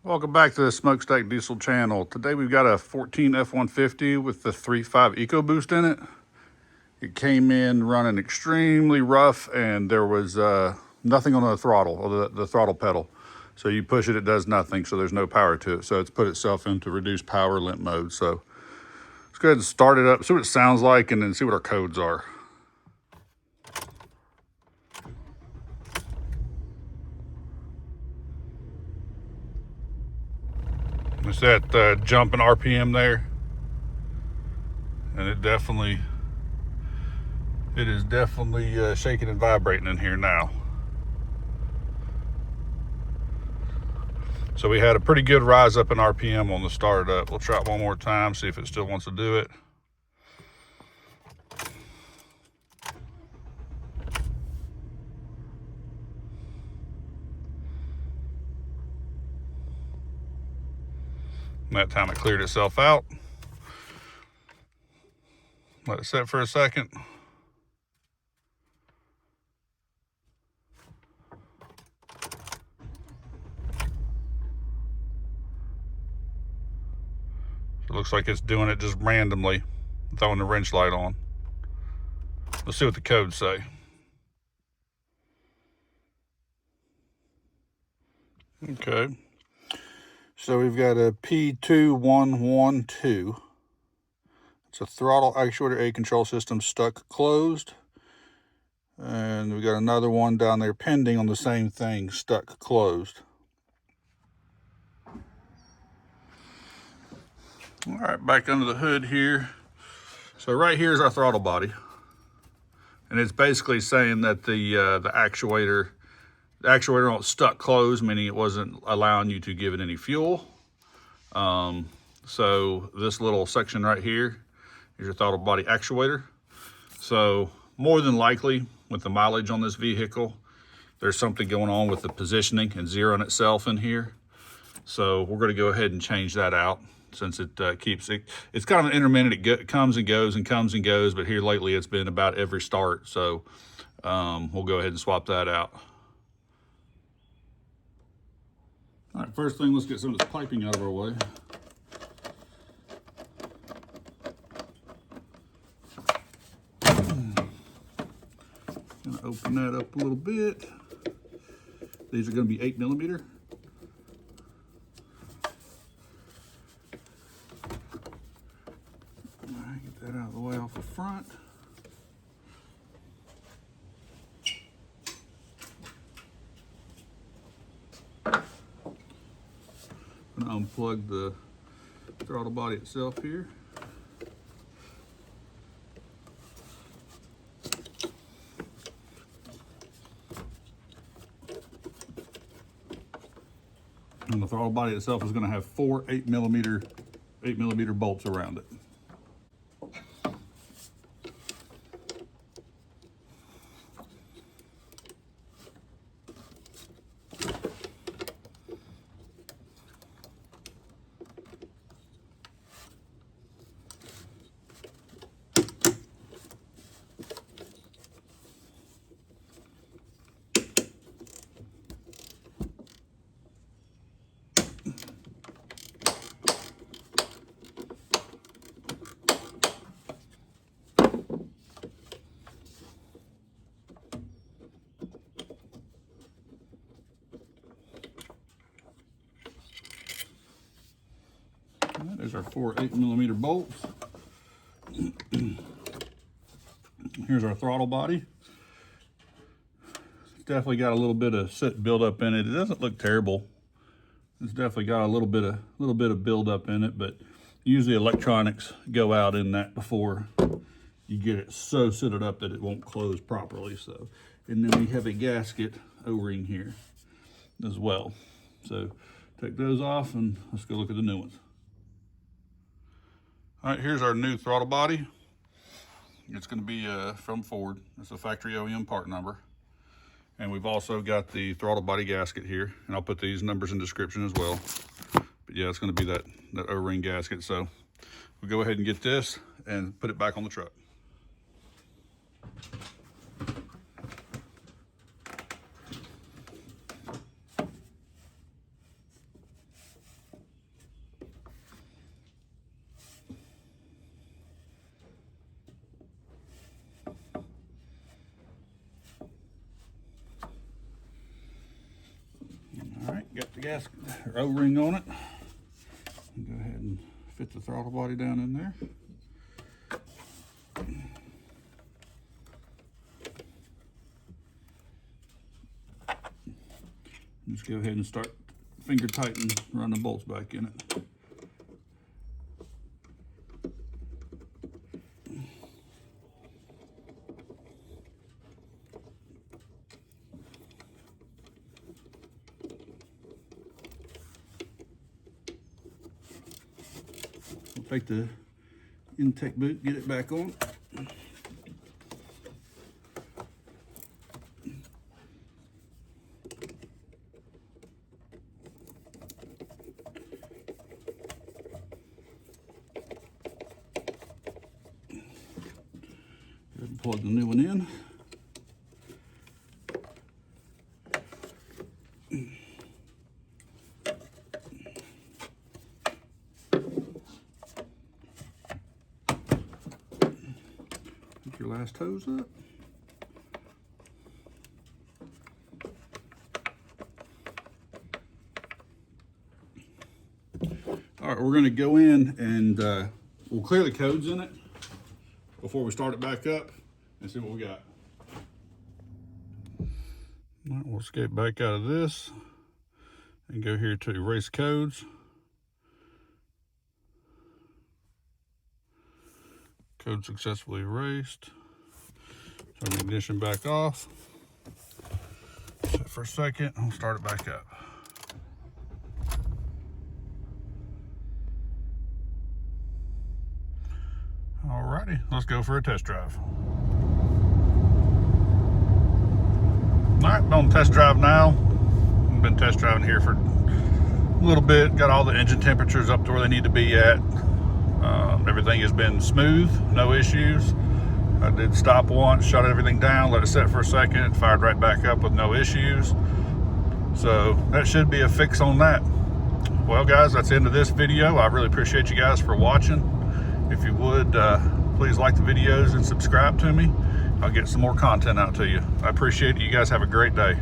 Welcome back to the Smokestack Diesel channel. Today we've got a 14 F-150 with the 3.5 EcoBoost in it. It came in running extremely rough and there was nothing on the throttle, or the throttle pedal. So you push it, it does nothing, so there's no power to it. So it's put itself into reduced power limp mode. So let's go ahead and start it up, see what it sounds like, and then see what our codes are. It's that jump in RPM there, and it is definitely shaking and vibrating in here now. So we had a pretty good rise up in RPM on the start up. We'll try it one more time, see if it still wants to do it. And that time it cleared itself out. Let it sit for a second. So it looks like it's doing it just randomly, throwing the wrench light on. Let's see what the codes say. Okay. So we've got a P2112. It's a throttle actuator A control system stuck closed. And we got another one down there pending on the same thing, stuck closed. All right, back under the hood here. So right here is our throttle body. And it's basically saying that the actuator stuck closed, meaning it wasn't allowing you to give it any fuel. So this little section right here is your throttle body actuator. So more than likely, with the mileage on this vehicle, there's something going on with the positioning and zeroing itself in here. So we're going to go ahead and change that out, since it it's kind of an intermittent. It comes and goes and comes and goes, but here lately it's been about every start. So we'll go ahead and swap that out. All right, first thing, let's get some of this piping out of our way. Gonna open that up a little bit. These are gonna be 8mm. All right, get that out of the way off the front. I'm gonna unplug the throttle body itself here. And the throttle body itself is going to have 4 8mm bolts around it. There's our 4 8mm bolts. Here's our throttle body. It's definitely got a little bit of soot buildup in it. It doesn't look terrible. It's definitely got a little bit of buildup in it, but usually electronics go out in that before you get it so sooted up that it won't close properly. So, and then we have a gasket O-ring here as well. So take those off and let's go look at the new ones. All right, here's our new throttle body. It's going to be from Ford. It's a factory OEM part number. And we've also got the throttle body gasket here. And I'll put these numbers in the description as well. But yeah, it's going to be that O-ring gasket. So we'll go ahead and get this and put it back on the truck. gasket or O-ring on it. And go ahead and fit the throttle body down in there. Just go ahead and start finger tighten, run the bolts back in it. We'll take the intake boot, get it back on. Plug the new one in. Put your last hose up. All right, we're going to go in and we'll clear the codes in it before we start it back up and see what we got. All right, we'll escape back out of this and go here to erase codes. Code successfully erased. Turn the ignition back off. Set for a second, I'll start it back up. Alrighty, let's go for a test drive. Alright, on test drive now. I've been test driving here for a little bit. Got all the engine temperatures up to where they need to be at. Everything has been smooth, no issues. I did stop once, shut everything down, let it set for a second, it fired right back up with no issues. So that should be a fix on that. Well guys, that's the end of this video. I really appreciate you guys for watching. If you would, please like the videos and subscribe to me. I'll get some more content out to you. I appreciate it. You guys have a great day.